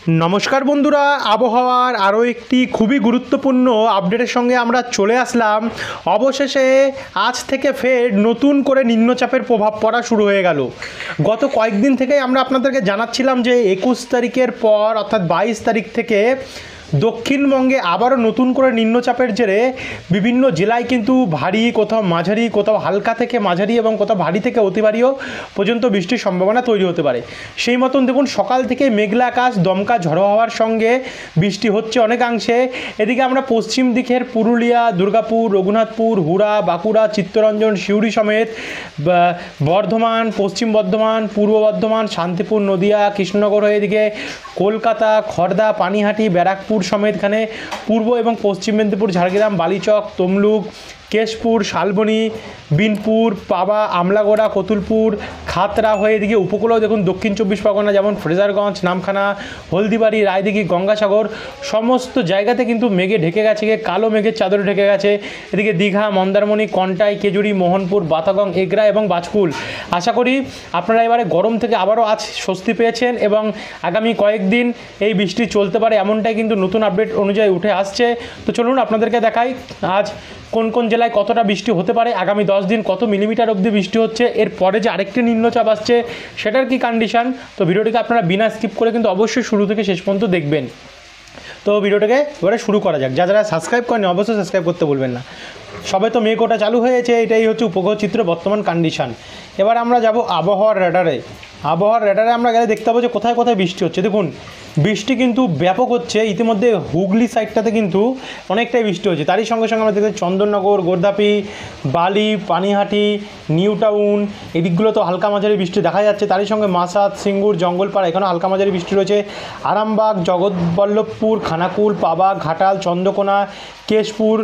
নমস্কার বন্ধুরা, আবহাওয়ার আরও একটি খুবই গুরুত্বপূর্ণ আপডেটের সঙ্গে আমরা চলে আসলাম। অবশেষে আজ থেকে ফের নতুন করে নিম্নচাপের প্রভাব পড়া শুরু হয়ে গেল। গত কয়েকদিন থেকেই আমরা আপনাদেরকে জানাচ্ছিলাম যে 21 তারিখের পর অর্থাৎ 22 তারিখ থেকে দক্ষিণবঙ্গে আবারও নতুন করে নিম্নচাপের জেরে বিভিন্ন জেলায় কিন্তু ভারী, কোথাও মাঝারি, কোথাও হালকা থেকে মাঝারি এবং কোথাও ভারী থেকে অতি ভারীও পর্যন্ত বৃষ্টির সম্ভাবনা তৈরি হতে পারে। সেই মতন দেখুন, সকাল থেকে মেঘলা আকাশ, দমকা ঝড়ো হওয়ার সঙ্গে বৃষ্টি হচ্ছে অনেকাংশে। এদিকে আমরা পশ্চিম দিকের পুরুলিয়া, দুর্গাপুর, রঘুনাথপুর, হুড়া, বাঁকুড়া, চিত্তরঞ্জন, সিউড়ি সমেত বর্ধমান, পশ্চিম বর্ধমান, পূর্ব বর্ধমান, শান্তিপুর, নদিয়া, কৃষ্ণনগর হয়ে এদিকে কলকাতা, খড়দা, পানিহাটি, ব্যারাকপুর সমেত এখানে পূর্ব এবং পশ্চিম মেদিনীপুর, ঝাড়গ্রাম, বালিচক, তমলুক, কেশপুর, শালবনী, বিনপুর, পাবা, আমলাগোড়া, কতুলপুর, খাতড়া হয়ে এদিকে উপকূলেও দেখুন দক্ষিণ 24 পরগনা যেমন ফ্রেজারগঞ্জ, নামখানা, হলদিবাড়ি, রায়দিঘি, গঙ্গাসাগর সমস্ত জায়গাতে কিন্তু মেঘে ঢেকে গেছে, কালো মেঘের চাদরে ঢেকে গেছে। এদিকে দীঘা, মন্দারমণি, কন্টাই, কেজুরি, মোহনপুর, বাতাগং, এগরা এবং বাজকুল। আশা করি আপনারা এবারে গরম থেকে আবারও আজ স্বস্তি পেয়েছেন এবং আগামী কয়েকদিন এই বৃষ্টি চলতে পারে এমনটাই কিন্তু নতুন আপডেট অনুযায়ী উঠে আসছে। তো চলুন আপনাদেরকে দেখাই আজ কোন কোন জেলায় কতটা বৃষ্টি হতে পারে, আগামী 10 দিন কত মিলিমিটার অবধি বৃষ্টি হচ্ছে, এরপরে যে আরেকটি নিম্নচাপ আসছে সেটার কি কন্ডিশন। তো ভিডিওটিকে আপনারা বিনা স্কিপ করে কিন্তু অবশ্যই শুরু থেকে শেষ পর্যন্ত দেখবেন। তো ভিডিওটাকে এবারে শুরু করা যাক। যারা সাবস্ক্রাইব করেনি অবশ্যই সাবস্ক্রাইব করতে বলবেন না। সবে তো মেঘ ওটা চালু হয়েছে, এটাই হচ্ছে উপগ্রহ চিত্র বর্তমান কন্ডিশন। এবার আমরা যাব আবহাওয়ার রেডারে। আবহাওয়ার রেডারে আমরা গেলে দেখতে পাবো যে কোথায় কোথায় বৃষ্টি হচ্ছে। দেখুন, বৃষ্টি কিন্তু ব্যাপক হচ্ছে। ইতিমধ্যে হুগলি সাইডটাতে কিন্তু অনেকটাই বৃষ্টি হচ্ছে। তারই সঙ্গে সঙ্গে আমরা দেখতে চন্দননগর, গোর্ধাপি, বালি, পানিহাটি, নিউ টাউন এই দিকগুলো তো হালকা মাঝারি বৃষ্টি দেখা যাচ্ছে। তারই সঙ্গে মাসাদ, সিঙ্গুর, জঙ্গলপাড়া এখানেও হালকা মাঝারি বৃষ্টি রয়েছে। আরামবাগ, জগৎবল্লভপুর, খানাকুল, পাবা, ঘাটাল, চন্দ্রকোনা, কেশপুর,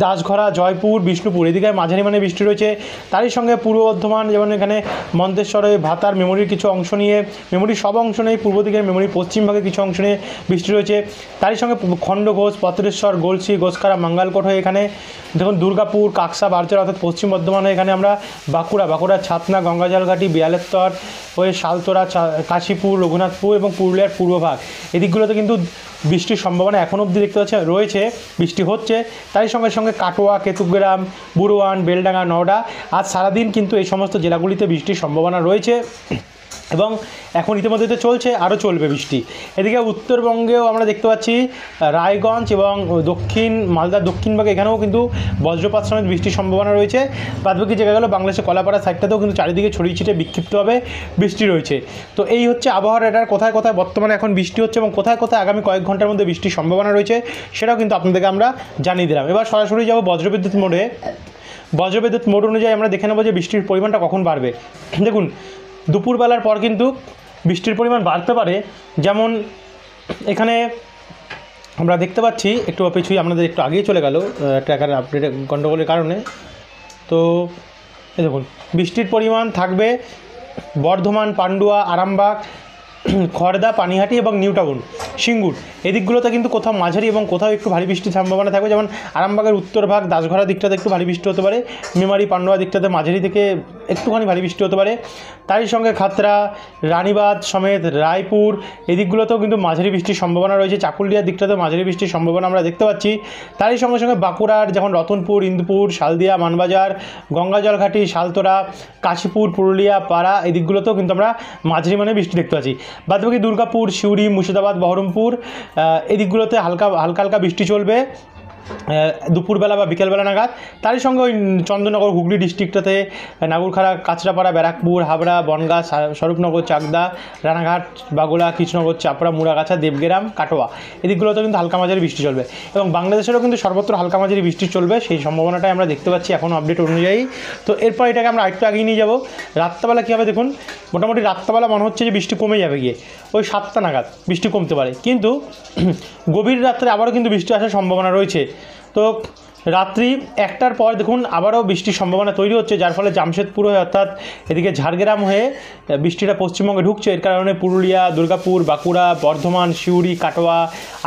দাসঘরা, জয়পুর, বিষ্ণুপুর এদিকে মাঝারি মানে বৃষ্টি রয়েছে। তারই সঙ্গে পূর্ব বর্ধমান যেমন এখানে মন্তেশ্বরে, ভাতার, মেমোরির কিছু অংশ নিয়ে, মেমোরির সব অংশ নেই, পূর্ব দিকের মেমোরির পশ্চিম ভাগে কিছু অংশ নিয়ে বৃষ্টি রয়েছে। তারই সঙ্গে খণ্ডঘোষ, পত্রেশ্বর, গলসি, গোসকারা, মঙ্গালকোট হয়ে এখানে দেখুন দুর্গাপুর, কাকসা, বারচর অর্থাৎ পশ্চিম বর্ধমান হয়ে এখানে আমরা বাঁকুড়ার ছাতনা, গঙ্গাজলঘাটি, বিয়ালেশ্বর হয়ে শালতোরা, কাশীপুর, রঘুনাথপুর এবং পুরুলিয়ার পূর্বভাগ এদিকগুলোতে কিন্তু বৃষ্টির সম্ভাবনা এখন অবধি দেখতে পাচ্ছে রয়েছে, বৃষ্টি হচ্ছে। তারই সঙ্গে সঙ্গে কাটোয়া, কেতুগ্রাম, বুড়োয়ান, বেলডাঙ্গা, নওডা আজ সারাদিন কিন্তু এই সমস্ত জেলাগুলিতে বৃষ্টির সম্ভাবনা রয়েছে এবং এখন ইতিমধ্যে তো চলছে, আরও চলবে বৃষ্টি। এদিকে উত্তরবঙ্গেও আমরা দেখতে পাচ্ছি রায়গঞ্জ এবং দক্ষিণ মালদার দক্ষিণভাগে এখানেও কিন্তু বজ্রপাত সমেত বৃষ্টির সম্ভাবনা রয়েছে। বাদবাকি জায়গাগুলো বাংলাদেশের কলাপাড়া সাইডটাতেও কিন্তু চারিদিকে ছড়িয়ে ছিটে বিক্ষিপ্তভাবে বৃষ্টি রয়েছে। তো এই হচ্ছে আবহাওয়ার রেডার, কোথায় কোথায় বর্তমানে এখন বৃষ্টি হচ্ছে এবং কোথায় কোথায় আগামী কয়েক ঘন্টার মধ্যে বৃষ্টির সম্ভাবনা রয়েছে সেটাও কিন্তু আপনাদেরকে আমরা জানিয়ে দিলাম। এবার সরাসরি যাব বজ্রবিদ্যুৎ মোডে। বজ্রবিদ্যুৎ মোড অনুযায়ী আমরা দেখে নেব যে বৃষ্টির পরিমাণটা কখন বাড়বে। দেখুন, দুপুরবেলার পর কিন্তু বৃষ্টির পরিমাণ বাড়তে পারে। যেমন এখানে আমরা দেখতে পাচ্ছি একটু পিছুই আপনাদের একটু আগেই চলে গেল ট্র্যাকার আপডেট গণ্ডগোলের কারণে। তো দেখুন, বৃষ্টির পরিমাণ থাকবে বর্ধমান, পান্ডুয়া, আরামবাগ, খড়দা, পানিহাটি এবং নিউ টাউন, সিঙ্গুর এদিকগুলোতে কিন্তু কোথাও মাঝারি এবং কোথাও একটু ভারী বৃষ্টির সম্ভাবনা থাকবে। যেমন আরামবাগের উত্তরভাগ, দাসঘরা দিকটাতে একটু ভারী বৃষ্টি হতে পারে, মেমারি, পান্ডুয়া দিকটাতে মাঝারি থেকে একটুখানি ভারী বৃষ্টি হতে পারে। তারই সঙ্গে খাতড়া, রানীবাঁধ সমেত রায়পুর এদিকগুলোতেও কিন্তু মাঝারি বৃষ্টির সম্ভাবনা রয়েছে। চাকুলিয়ার দিকটাতে মাঝারি বৃষ্টির সম্ভাবনা আমরা দেখতে পাচ্ছি। তারই সঙ্গে সঙ্গে বাঁকুড়ার যেমন রতনপুর, ইন্দুপুর, শালদিয়া, মানবাজার, গঙ্গাজলঘাটি, শালতোরা, কাশীপুর, পুরুলিয়া, পাড়া এদিকগুলোতেও কিন্তু আমরা মাঝারি মানে বৃষ্টি দেখতে পাচ্ছি। বাদবাকি দুর্গাপুর, সিউড়ি, মুর্শিদাবাদ, বহরমপুর এদিকগুলোতে হালকা হালকা বৃষ্টি চলবে দুপুরবেলা বা বিকেলবেলা নাগাদ। তারই সঙ্গে ওই চন্দননগর, হুগলি ডিস্ট্রিক্টটাতে নাগুরখাড়া, কাঁচরাপাড়া, ব্যারাকপুর, হাবড়া, বনগাঁ, স্বরূপনগর, চাকদা, রানাঘাট, বাগোলা, কৃষ্ণনগর, চাপড়া, মুড়াগাছা, দেবগ্রাম, কাটোয়া এদিকগুলোতে কিন্তু হালকা মাঝারি বৃষ্টি চলবে এবং বাংলাদেশেরও কিন্তু সর্বত্র হালকা মাঝারি বৃষ্টি চলবে, সেই সম্ভাবনাটাই আমরা দেখতে পাচ্ছি এখনও আপডেট অনুযায়ী। তো এরপর এটাকে আমরা আরেকটু আগিয়ে নিয়ে যাব। রাত্রেবেলা কী হবে দেখুন, মোটামুটি রাত্রেবেলা মনে হচ্ছে যে বৃষ্টি কমে যাবে, গিয়ে ওই 7টা নাগাদ বৃষ্টি কমতে পারে, কিন্তু গভীর রাত্রে আবারও কিন্তু বৃষ্টি আসার সম্ভাবনা রয়েছে। তো রাত্রি 1টার পর দেখুন আবারও বৃষ্টির সম্ভাবনা তৈরি হচ্ছে, যার ফলে জামশেদপুর হয়ে অর্থাৎ এদিকে ঝাড়গ্রাম হয়ে বৃষ্টিটা পশ্চিমবঙ্গে ঢুকছে। এর কারণে পুরুলিয়া, দুর্গাপুর, বাঁকুড়া, বর্ধমান, সিউড়ি, কাটোয়া,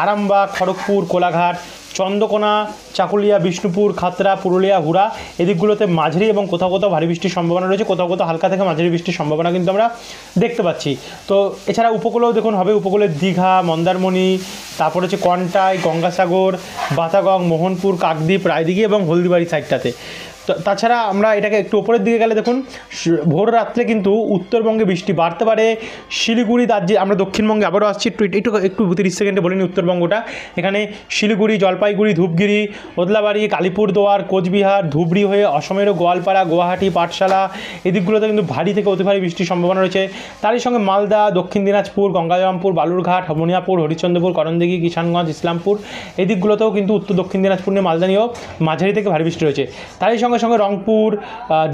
আরামবাগ, খড়গপুর, কোলাঘাট, চন্দ্রকোনা, চাকুলিয়া, বিষ্ণুপুর, খাতড়া, পুরুলিয়া, হুড়া এদিকগুলোতে মাঝারি এবং কোথাও কোথাও ভারী বৃষ্টির সম্ভাবনা রয়েছে, কোথাও কোথাও হালকা থেকে মাঝারি বৃষ্টির সম্ভাবনা কিন্তু আমরা দেখতে পাচ্ছি। তো এছাড়া উপকূলেও দেখুন হবে, উপকূলের দীঘা, মন্দারমণি, তারপর হচ্ছে কন্টাই, গঙ্গাসাগর, বাতাগং, মোহনপুর, কাকদ্বীপ, রায়দিঘি এবং হলদিবাড়ি সাইডটাতে। তাছাড়া আমরা এটাকে একটু উপরের দিকে গেলে দেখুন ভোর রাত্রে কিন্তু উত্তরবঙ্গে বৃষ্টি বাড়তে পারে। শিলিগুড়ি, দার্জিলিং, আমরা দক্ষিণবঙ্গে আবারও আসছি, একটু 30 সেকেন্ডে বলিনি উত্তরবঙ্গটা। এখানে শিলিগুড়ি, জলপাইগুড়ি, ধূপগুড়ি, ওদলাবাড়ি, কালিপুরদুয়ার, কোচবিহার, ধুবড়ি হয়ে অসমেরও গোয়ালপাড়া, গুয়াহাটি, পাঠশালা এদিকগুলোতে কিন্তু ভারী থেকে অতি ভারী বৃষ্টির সম্ভাবনা রয়েছে। তারই সঙ্গে মালদা, দক্ষিণ দিনাজপুর, গঙ্গারামপুর, বালুরঘাট, মনিয়াপুর, হরিশ্চন্দ্রপুর, করণদিঘি, কিষানগঞ্জ, ইসলামপুর এদিকগুলোতেও কিন্তু উত্তর দক্ষিণ দিনাজপুর নিয়ে মালদা নিয়েও মাঝারি থেকে ভারী বৃষ্টি রয়েছে। তারই সঙ্গে সঙ্গে রংপুর,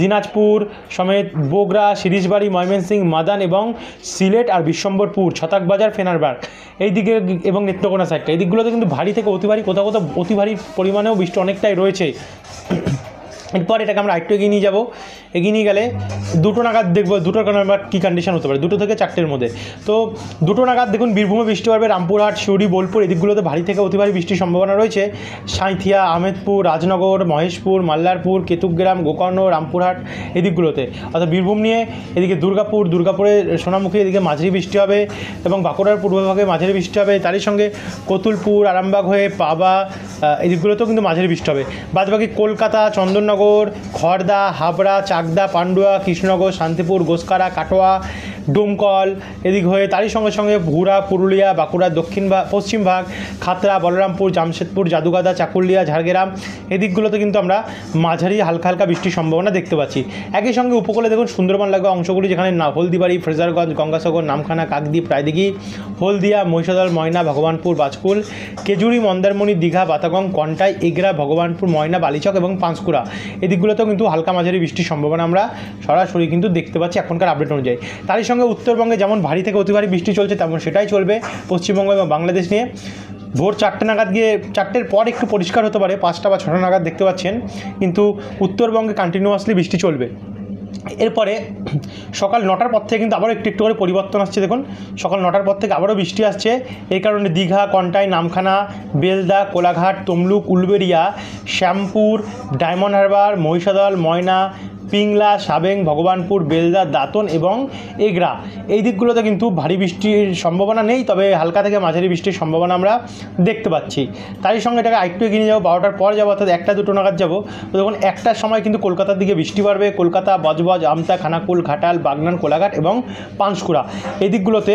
দিনাজপুর সমেত বগুড়া, শিরিশবাড়ি, ময়মনসিংহ, মাদান এবং সিলেট আর বিশ্বম্বরপুর, ছতাকবাজার, ফেনারবাগ এই দিকে এবং নেত্রকোনা সাইডটা এই দিকগুলোতে কিন্তু ভারী থেকে অতি ভারী, কোথাও কোথাও অতি ভারী পরিমাণেও বৃষ্টি অনেকটাই রয়েছে। এরপর এটাকে আমরা আরেকটু এগিয়ে নিয়ে যাবো। এগিয়ে নিয়ে গেলে 2টো নাগাদ দেখবো 2টোর কারণে আবার কী কন্ডিশন হতে পারে, 2টো থেকে 4টের মধ্যে। তো 2টো নাগাদ দেখুন বীরভূমে বৃষ্টি পারবে, রামপুরহাট, সিউড়ি, বোলপুর এদিকগুলোতে ভারী থেকে অতি ভারী বৃষ্টির সম্ভাবনা রয়েছে। সাঁইথিয়া, আহমেদপুর, রাজনগর, মহেশপুর, মাল্লারপুর, কেতুগ্রাম, গোকর্ণ, রামপুরহাট এদিকগুলোতে, অর্থাৎ বীরভূম নিয়ে এদিকে দুর্গাপুরের সোনামুখী এদিকে মাঝারি বৃষ্টি হবে এবং বাঁকুড়ার পূর্বভাগে মাঝারি বৃষ্টি হবে। তারই সঙ্গে কতুলপুর, আরামবাগ হয়ে পাবা এদিকগুলোতেও কিন্তু মাঝারি বৃষ্টি হবে। বাদবাকি কলকাতা, চন্দননগর, খড়দা, হাবড়া, চাকদা, পান্ডুয়া, কৃষ্ণনগর, শান্তিপুর, গোসকারা, কাটোয়া, ডোমকল এদিক হয়ে তারই সঙ্গে সঙ্গে হুড়া, পুরুলিয়া, বাঁকুড়ার পশ্চিম ভাগ, খাতড়া, বলরামপুর, জামশেদপুর, জাদুগাদা, চাকুলিয়া, ঝাড়গ্রাম এদিকগুলোতে কিন্তু আমরা মাঝারি হালকা হালকা বৃষ্টির সম্ভাবনা দেখতে পাচ্ছি। একই সঙ্গে উপকূলে দেখুন সুন্দরবন লাগবে অংশগুলি, যেখানে হলদিবাড়ি, ফ্রেজারগঞ্জ, গঙ্গাসাগর, নামখানা, কাকদ্বীপ, রায়দিঘি, হলদিয়া, মহিষাদল, ময়না, ভগবানপুর, বাজকুল, কেজুরি, মন্দারমণি, দীঘা, বাতাগং, কন্টাই, এগরা, ভগবানপুর, ময়না, বালিচক এবং পাঁশকুড়া এদিকগুলোতেও কিন্তু হালকা মাঝারি বৃষ্টির সম্ভাবনা আমরা সরাসরি কিন্তু দেখতে পাচ্ছি এখনকার আপডেট অনুযায়ী। তারই সঙ্গে উত্তরবঙ্গে যেমন ভারী থেকে অতি ভারী বৃষ্টি চলছে তেমন সেটাই চলবে পশ্চিমবঙ্গ এবং বাংলাদেশ নিয়ে। ভোর 4টে নাগাদ গিয়ে 4টের পর একটু পরিষ্কার হতে পারে, 5টা বা 6টা নাগাদ দেখতে পাচ্ছেন, কিন্তু উত্তরবঙ্গে কন্টিনিউয়াসলি বৃষ্টি চলবে। এরপরে সকাল 9টার পর থেকে কিন্তু আবারও একটু একটু করে পরিবর্তন আসছে। দেখুন সকাল 9টার পর থেকে আবারও বৃষ্টি আসছে। এই কারণে দীঘা, কন্টাই, নামখানা, বেলদা, কোলাঘাট, তমলুক, উলবেড়িয়া, শ্যামপুর, ডায়মন্ড হারবার, মহিষাদল, ময়না, পিংলা, সাবেং, ভগবানপুর, বেলদা, দাঁতন এবং এগরা এই দিকগুলোতে কিন্তু ভারী বৃষ্টির সম্ভাবনা নেই, তবে হালকা থেকে মাঝারি বৃষ্টির সম্ভাবনা আমরা দেখতে পাচ্ছি। তারই সঙ্গে এটাকে আরেকটু এগিয়ে নিয়ে যাবো, 12টার পর যাবো, অর্থাৎ 1টা-2টো নাগাদ যাবো। তো দেখুন 1টার সময় কিন্তু কলকাতার দিকে বৃষ্টি বাড়বে। কলকাতা, বজবজ, আমতা, খানাকুল, ঘাটাল, বাগনান, কোলাঘাট এবং পাঁশকুড়া এই দিকগুলোতে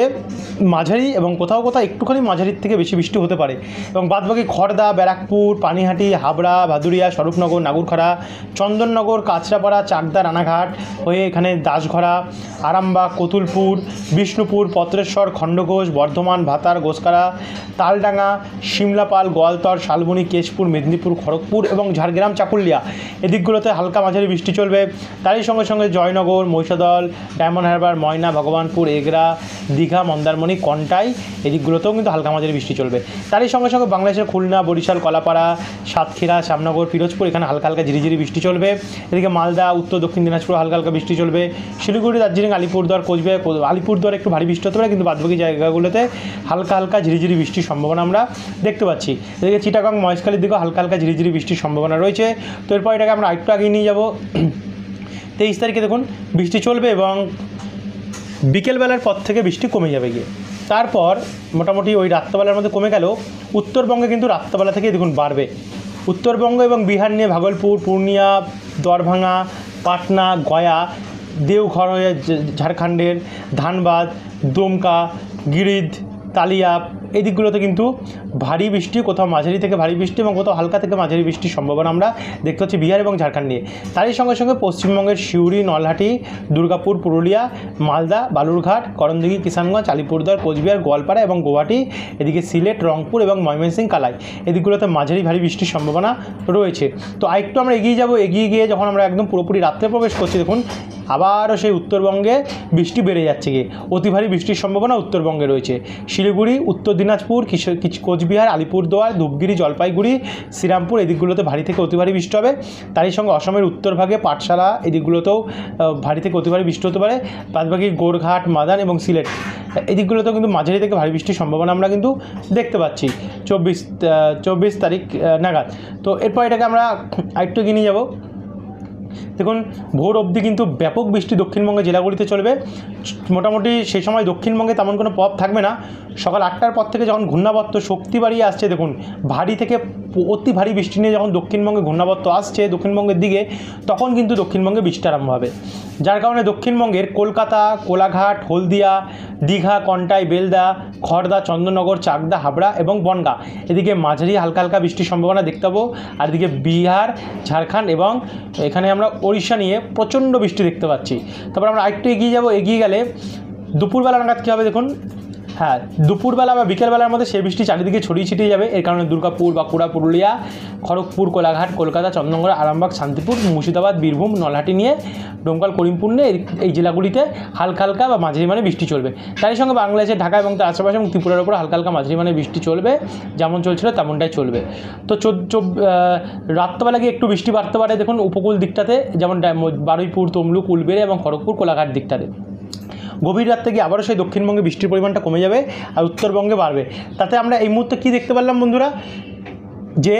মাঝারি এবং কোথাও কোথাও একটুখানি মাঝারির থেকে বেশি বৃষ্টি হতে পারে। এবং বাদবাকি খড়দা, ব্যারাকপুর, পানিহাটি, হাবড়া, ভাদুরিয়া, স্বরূপনগর, নাগুরখড়া, চন্দননগর, কাঁচরাপাড়া, চাকদা, রানাঘাট হয়ে এখানে দাসঘরা, আরামবাগ, কতুলপুর, বিষ্ণুপুর, পত্রেশ্বর, খণ্ডঘোষ, বর্ধমান, ভাতার, গোসকারা, তালডাঙ্গা, শিমলাপাল, গোয়ালতর, শালবনী, কেশপুর, মেদিনীপুর, খড়গপুর এবং ঝাড়গ্রাম, চাকুলিয়া এদিকগুলোতে হালকা মাঝারি বৃষ্টি চলবে। তারই সঙ্গে সঙ্গে জয়নগর, মহিষাদল, ডায়মন্ড হারবার, ময়না, ভগবানপুর, এগরা, দীঘা, মন্দারমণি, কন্টাই এদিকগুলোতেও কিন্তু হালকা মাঝারি বৃষ্টি চলবে। তারই সঙ্গে সঙ্গে বাংলাদেশের খুলনা, বরিশাল, কলাপাড়া, সাতক্ষীরা, শ্যামনগর, পিরোজপুর এখানে হালকা হালকা ঝিরিঝিরি বৃষ্টি চলবে। এদিকে মালদা, উত্তর দক্ষিণ দিনাজপুর হালকা হালকা বৃষ্টি চলবে। শিলিগুড়ি, দার্জিলিং, আলিপুরদুয়ার, কোচবিহার, আলিপুরদুয়ার একটু ভারী বৃষ্টি হতে পারে, কিন্তু বাদবাকি জায়গাগুলোতে হালকা হালকা ঝিরিঝিরি বৃষ্টির সম্ভাবনা আমরা দেখতে পাচ্ছি। এদিকে চিটাগং, মহেশখালীর দিকেও হালকা হালকা ঝিরিঝিরি বৃষ্টির সম্ভাবনা রয়েছে। তো এরপর এটাকে আমরা আরেকটু আগিয়ে নিয়ে যাবো। 23 তারিখে দেখুন বৃষ্টি চলবে এবং বিকেলবেলার পর থেকে বৃষ্টি কমে যাবে গিয়ে, তারপর মোটামুটি ওই রাত্রেবেলার মধ্যে কমে গেল। উত্তরবঙ্গে কিন্তু রাত্রেবেলা থেকে দেখুন বাড়বে। উত্তরবঙ্গ এবং বিহার নিয়ে ভাগলপুর, পূর্ণিয়া, দরভাঙ্গা, পাটনা, গয়া, দেওঘর হয়ে ঝাড়খণ্ডের ধানবাদ, দুমকা, গিরিধ, তালিয়া এই দিকগুলোতে কিন্তু ভারী বৃষ্টি, কোথাও মাঝারি থেকে ভারী বৃষ্টি এবং কোথাও হালকা থেকে মাঝারি বৃষ্টির সম্ভাবনা আমরা দেখতে পাচ্ছি বিহার এবং ঝাড়খণ্ড নিয়ে। তারই সঙ্গে সঙ্গে পশ্চিমবঙ্গের সিউড়ি, নলহাটি, দুর্গাপুর, পুরুলিয়া, মালদা, বালুরঘাট, করণদিঘি, কিষানগঞ্জ, আলিপুরদুয়ার, কোচবিহার, গোয়ালপাড়া এবং গুয়াহাটি, এদিকে সিলেট, রংপুর এবং ময়মনসিংহ, কালাই এদিকগুলোতে মাঝারি ভারী বৃষ্টির সম্ভাবনা রয়েছে। তো আরেকটু আমরা এগিয়ে যাব। এগিয়ে গিয়ে যখন আমরা একদম পুরোপুরি রাত্রে প্রবেশ করছি, দেখুন আবারও সেই উত্তরবঙ্গে বৃষ্টি বেড়ে যাচ্ছে গিয়ে, অতি ভারী বৃষ্টির সম্ভাবনা উত্তরবঙ্গে রয়েছে। শিলিগুড়ি, উত্তর দিনাজপুর, কোচবিহার, আলিপুরদুয়ার, ধূপগুড়ি, জলপাইগুড়ি, শ্রীরামপুর এদিকগুলোতে ভারী থেকে অতি ভারী বৃষ্টি হবে। তারই সঙ্গে অসমের উত্তরভাগে পাঠশালা এদিকগুলোতেও ভারী থেকে অতি ভারী বৃষ্টি হতে পারে। বাদবাকি গোরঘাট, মাদান এবং সিলেট এই দিকগুলোতেও কিন্তু মাঝারি থেকে ভারী বৃষ্টির সম্ভাবনা আমরা কিন্তু দেখতে পাচ্ছি 24 তারিখ নাগাদ। তো এরপর এটাকে আমরা আরেকটু এগিয়ে নিয়ে যাবো। দেখুন ভোর অবধি কিন্তু ব্যাপক বৃষ্টি দক্ষিণবঙ্গের জেলাগুলিতে চলবে। মোটামুটি সেই সময় দক্ষিণবঙ্গে তেমন কোনো প্রভাব থাকবে না। সকাল 8টার পর থেকে যখন ঘূর্ণাবর্ত শক্তি বাড়িয়ে আসছে, দেখুন ভারী থেকে অতি ভারী বৃষ্টি নিয়ে যখন দক্ষিণবঙ্গে ঘূর্ণাবর্ত আসছে দক্ষিণবঙ্গের দিকে, তখন কিন্তু দক্ষিণবঙ্গে বৃষ্টি আরম্ভ হবে। যার কারণে দক্ষিণবঙ্গের কলকাতা, কোলাঘাট, হলদিয়া, দীঘা, কন্টাই, বেলদা, খড়দা, চন্দননগর, চাকদা, হাবড়া এবং বনগাঁ এদিকে মাঝারি হালকা হালকা বৃষ্টির সম্ভাবনা দেখতে পাবো। আর এদিকে বিহার, ঝাড়খণ্ড এবং এখানে আমরা ওড়িশা নিয়ে প্রচণ্ড বৃষ্টি দেখতে পাচ্ছি। তারপর আমরা আরেকটু এগিয়ে যাব। এগিয়ে গেলে দুপুরবেলা নাগাদ কী হবে দেখুন, হ্যাঁ দুপুরবেলা বা বিকেলবেলার মধ্যে সেই বৃষ্টি চারিদিকে ছড়িয়ে ছিটিয়ে যাবে। এর কারণে দুর্গাপুর, বাঁকুড়া, পুরুলিয়া, খড়গপুর, কোলাঘাট, কলকাতা, চন্দননগর, আরামবাগ, শান্তিপুর, মুর্শিদাবাদ, বীরভূম, নলহাটি নিয়ে ডোমকল, করিমপুর নিয়ে এই জেলাগুলিতে হালকা হালকা বা মাঝারি মানে বৃষ্টি চলবে। তারই সঙ্গে বাংলাদেশের ঢাকা এবং তার আশেপাশে এবং ত্রিপুরার উপর হালকা হালকা মাঝারি মানে বৃষ্টি চলবে, যেমন চলছিল তেমনটাই চলবে। তো রাত্রবেলা গিয়ে একটু বৃষ্টি বাড়তে পারে দেখুন উপকূল দিকটাতে, যেমন বারুইপুর, তমলুক, উলবেড়ে এবং খড়গপুর, কোলাঘাট দিকটাতে। গভীর রাত থেকে আবারও সেই দক্ষিণবঙ্গে বৃষ্টির পরিমাণটা কমে যাবে আর উত্তরবঙ্গে বাড়বে। তাতে আমরা এই মুহূর্তে কী দেখতে পারলাম বন্ধুরা, যে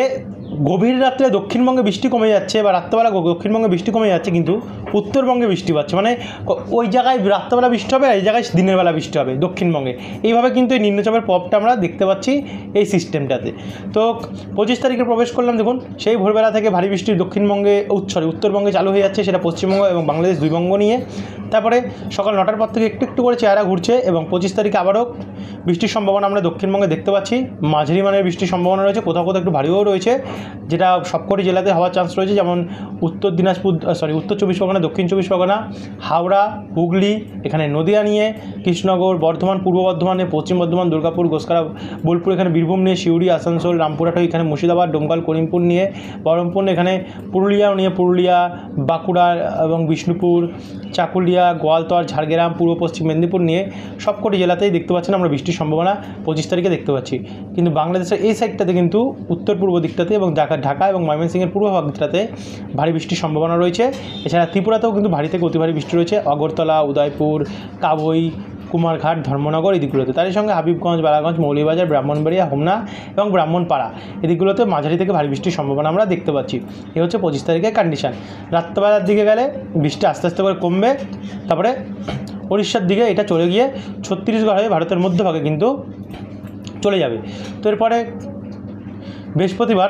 গভীর রাত্রে দক্ষিণবঙ্গে বৃষ্টি কমে যাচ্ছে বা রাত্রেবেলা দক্ষিণবঙ্গে বৃষ্টি কমে যাচ্ছে, কিন্তু উত্তরবঙ্গে বৃষ্টি পাচ্ছে। মানে ওই জায়গায় রাত্রেবেলা বৃষ্টি হবে আর এই জায়গায় দিনের বেলা বৃষ্টি হবে দক্ষিণবঙ্গে। এইভাবে কিন্তু এই নিম্নচাপের প্রভাবটা আমরা দেখতে পাচ্ছি এই সিস্টেমটাতে। তো 25 তারিখে প্রবেশ করলাম, দেখুন সেই ভোরবেলা থেকে ভারী বৃষ্টি দক্ষিণবঙ্গে উত্তরবঙ্গে চালু হয়ে যাচ্ছে, সেটা পশ্চিমবঙ্গ এবং বাংলাদেশ দুই বঙ্গ নিয়ে। তারপরে সকাল 9টার পর থেকে একটু একটু করে চেহারা ঘুরছে এবং 25 তারিখে আবারও বৃষ্টির সম্ভাবনা আমরা দক্ষিণবঙ্গে দেখতে পাচ্ছি। মাঝারি মানের বৃষ্টির সম্ভাবনা রয়েছে, কোথাও কোথাও একটু ভারীও রয়েছে, যেটা সবকটি জেলাতে হওয়ার চান্স রয়েছে, যেমন উত্তর 24 পরগনা, দক্ষিণ 24 পরগনা, হাওড়া, হুগলি, এখানে নদিয়া নিয়ে, কৃষ্ণনগর, বর্ধমান, পূর্ব বর্ধমানে, পশ্চিম বর্ধমান, দুর্গাপুর, গোসকারা, বোলপুর, এখানে বীরভূম নিয়ে, সিউড়ি, আসানসোল, রামপুরহাট, এখানে মুর্শিদাবাদ, ডোমকল, করিমপুর নিয়ে, বহরমপুর, এখানে পুরুলিয়া, বাঁকুড়া এবং বিষ্ণুপুর, চাকুলিয়া, গোয়ালতর, ঝাড়গ্রাম, পূর্ব পশ্চিম মেদিনীপুর নিয়ে সবকটি জেলাতেই দেখতে পাচ্ছেন আমরা বৃষ্টির সম্ভাবনা 25 তারিখে দেখতে পাচ্ছি। কিন্তু বাংলাদেশের এই সাইডটাতে কিন্তু উত্তর পূর্ব দিকটাতে এবং ঢাকা এবং ময়মনসিংহের পূর্ব ভাগটাতে ভারী বৃষ্টির সম্ভাবনা রয়েছে। এছাড়া ত্রিপুরাতেও কিন্তু ভারী থেকে অতি ভারী বৃষ্টি রয়েছে, আগরতলা, উদয়পুর, কাবই, কুমারঘাট, ধর্মনগর এই দিকগুলোতে। তারই সঙ্গে হাবিবগঞ্জ, বালাগঞ্জ, মৌলভীবাজার, ব্রাহ্মণবাড়িয়া, হোমনা এবং ব্রাহ্মণপাড়া এই দিকগুলোতে মাঝারি থেকে ভারী বৃষ্টির সম্ভাবনা আমরা দেখতে পাচ্ছি। এ হচ্ছে 25 তারিখের কন্ডিশান। রাত্রেবেলার দিকে গেলে বৃষ্টি আস্তে আস্তে করে কমবে, তারপরে উড়িষ্যার দিকে এটা চলে গিয়ে ছত্তিশগড় হয়ে ভারতের মধ্যভাগে কিন্তু চলে যাবে। তো এরপরে বৃহস্পতিবার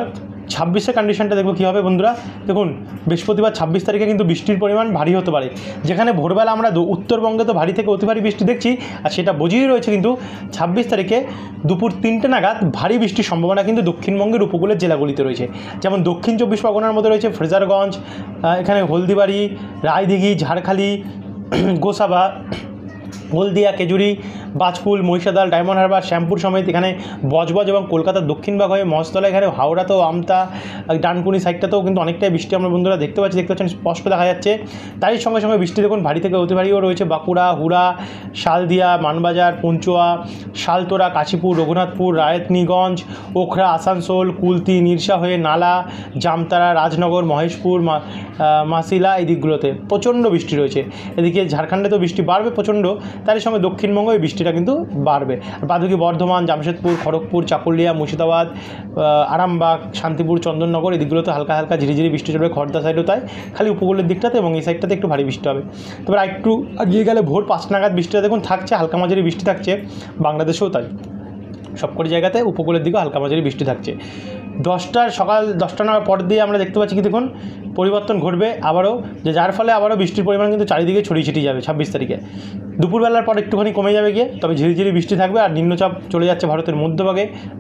26 কন্ডিশনটা দেখবো কী হবে বন্ধুরা। দেখুন বৃহস্পতিবার 26 তারিখে কিন্তু বৃষ্টির পরিমাণ ভারী হতে পারে, যেখানে ভোরবেলা আমরা উত্তরবঙ্গে তো ভারী থেকে অতি ভারী বৃষ্টি দেখছি, আর সেটা বুঝিয়ে রয়েছে কিন্তু 26 তারিখে দুপুর 3টে নাগাদ ভারী বৃষ্টির সম্ভাবনা কিন্তু দক্ষিণবঙ্গের উপকূলের জেলাগুলিতে রয়েছে। যেমন দক্ষিণ 24 পরগনার মধ্যে রয়েছে ফ্রেজারগঞ্জ, এখানে হলদিবাড়ি, রায়দিঘি, ঝাড়খালি, গোসাবা, হলদিয়া, কেজুরি, বাজকুল, মহিষাদল, ডায়মন্ড হারবার, শ্যামপুর সমেত এখানে বজবজ এবং কলকাতার দক্ষিণ ভাগ হয়ে মহেশতলা, এখানে হাওড়াতেও, আমতা, ডানকুনি সাইডটাতেও কিন্তু অনেকটাই বৃষ্টি আমরা বন্ধুরা দেখতে পাচ্ছেন, স্পষ্ট দেখা যাচ্ছে। তারই সঙ্গে সঙ্গে বৃষ্টি দেখুন ভারী থেকে অতি ভারীও রয়েছে বাঁকুড়া, হুড়া, শালদিয়া, মানবাজার, পুঞ্চুয়া, শালতোরা, কাশীপুর, রঘুনাথপুর, রায়তনিগঞ্জ, ওখরা, আসানসোল, কুলতি, নিরসা হয়ে নালা, জামতারা, রাজনগর, মহেশপুর, মাসিলা এই দিকগুলোতে প্রচণ্ড বৃষ্টি রয়েছে। এদিকে ঝাড়খণ্ডে তো বৃষ্টি বাড়বে প্রচণ্ড, তারই সঙ্গে দক্ষিণবঙ্গে এই বৃষ্টিটা কিন্তু বাড়বে। বাদবাকি বর্ধমান, জামশেদপুর, খড়গপুর, চাকুলিয়া, মুর্শিদাবাদ, আরামবাগ, শান্তিপুর, চন্দননগর এই দিকগুলোতে হালকা হালকা ঝিরিঝিরি বৃষ্টি চলবে। খড়দা সাইডও তাই, খালি উপকূলের দিকটাতে এবং এই সাইডটাতে একটু ভারী বৃষ্টি হবে। তারপর একটু এগিয়ে গেলে ভোর 5 নাগাদ বৃষ্টিটা দেখুন থাকছে, হালকা মাঝারি বৃষ্টি থাকছে, বাংলাদেশেও তাই সবকটি জায়গাতে উপকূলের দিকেও হালকা মাঝারি বৃষ্টি থাকছে। সকাল 10টা নাগাদ পর দিয়ে আমরা দেখতে পাচ্ছি কি দেখুন পরিবর্তন ঘটবে আবারও, যার ফলে আবারও বৃষ্টির পরিমাণ কিন্তু চারিদিকে ছড়িয়ে ছিটিয়ে যাবে 26 তারিখে। দুপুরবেলার পর একটুখানি কমে যাবে গিয়ে, তবে ঝিরিঝিরি বৃষ্টি থাকবে আর নিম্নচাপ চলে যাচ্ছে ভারতের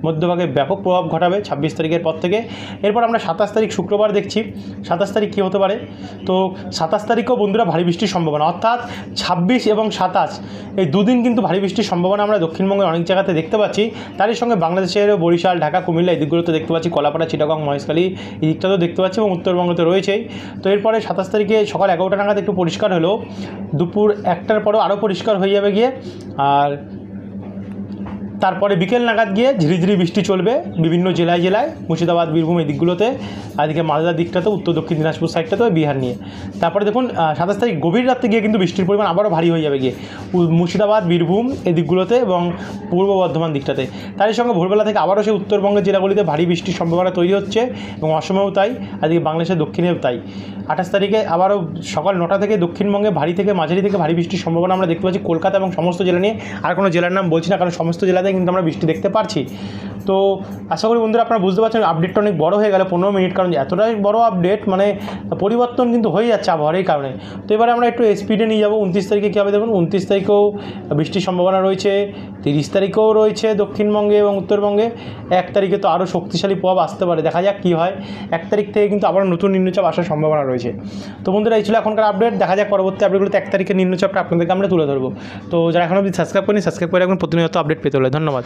মধ্যভাগে ব্যাপক প্রভাব ঘটাবে 26 তারিখের পর থেকে। এরপর আমরা 27 তারিখ শুক্রবার দেখছি। 27 তারিখ কী হতে পারে, তো 27 তারিখেও বন্ধুরা ভারী বৃষ্টির সম্ভাবনা, অর্থাৎ 26 এবং 27 এই দুদিন কিন্তু ভারী বৃষ্টির সম্ভাবনা আমরা দক্ষিণবঙ্গের অনেক জায়গাতে দেখতে পাচ্ছি। তারই সঙ্গে বাংলাদেশের বরিশাল, ঢাকা, কুমিল্লা এই দিকগুলোতে দেখতে পাচ্ছি, কলাপাড়া, চিটাগং, মহেশখালী এই দিকটাতেও দেখতে পাচ্ছি এবং উত্তরবঙ্গতে রয়েছেই। তো এরপরে 27 তারিখে সকাল 11টা নাগাদ একটু পরিষ্কার হলেও দুপুর 1টার পরেও আরও পরিষ্কার হয়ে যাবে গিয়ে। আর তারপরে বিকেল নাগাদ গিয়ে ঝিরিঝিরি বৃষ্টি চলবে বিভিন্ন জেলায় জেলায়, মুর্শিদাবাদ, বীরভূম এই দিকগুলোতে, এদিকে মালদার দিকটাতে, উত্তর দক্ষিণ দিনাজপুর সাইডটাতে, বিহার নিয়ে। তারপরে দেখুন 27 তারিখ গভীর রাত্রে গিয়ে কিন্তু বৃষ্টির পরিমাণ আবারও ভারী হয়ে যাবে গিয়ে মুর্শিদাবাদ, বীরভূম এই দিকগুলোতে এবং পূর্ব বর্ধমান দিকটাতে। তারই সঙ্গে ভোরবেলা থেকে আবারও সেই উত্তরবঙ্গের জেলাগুলিতে ভারী বৃষ্টির সম্ভাবনা তৈরি হচ্ছে এবং অসমেও তাই, এদিকে বাংলাদেশের দক্ষিণেও তাই। 28 তারিখে আবারও সকাল 9টা থেকে দক্ষিণবঙ্গে ভারী থেকে মাঝারি থেকে ভারী বৃষ্টির সম্ভাবনা আমরা দেখতে পাচ্ছি কলকাতা এবং সমস্ত জেলা নিয়ে। আর কোনো জেলার নাম বলছি না, কারণ সমস্ত জেলাতে কিন্তু আমরা বৃষ্টি দেখতে পারছি। তো আশা করি বন্ধুরা আপনারা বুঝতে পারছেন আপডেটটা অনেক বড় হয়ে গেল, 15 মিনিট, কারণ এতটাই বড় আপডেট, মানে পরিবর্তন কিন্তু হয়ে যাচ্ছে আবহাওয়ার এই কারণে। তো এবারে আমরা একটু স্পিডে নিয়ে যাবো। 29 তারিখে কী হবে দেখুন, 29 তারিখেও বৃষ্টির সম্ভাবনা রয়েছে, 30 তারিখেও রয়েছে দক্ষিণবঙ্গে এবং উত্তরবঙ্গে। 1 তারিখে তো আরও শক্তিশালী প্রভাব আসতে পারে, দেখা যাক কী হয়। 1 তারিখ থেকে কিন্তু আবার নতুন নিম্নচাপ আসার সম্ভাবনা রয়েছে। তো বন্ধুরা এই ছিল এখনকার আপডেট, দেখা যাক পরবর্তী আপডেটগুলোতে 1 তারিখের নিম্নচাপটা আপনাদেরকে আমরা তুলে ধরবো। তো যারা এখন অবধি সাবস্ক্রাইব করেনি, সাবস্ক্রাইব করে এখন প্রতিনিয়ত আপডেট পেতে হলে ধন্যবাদ।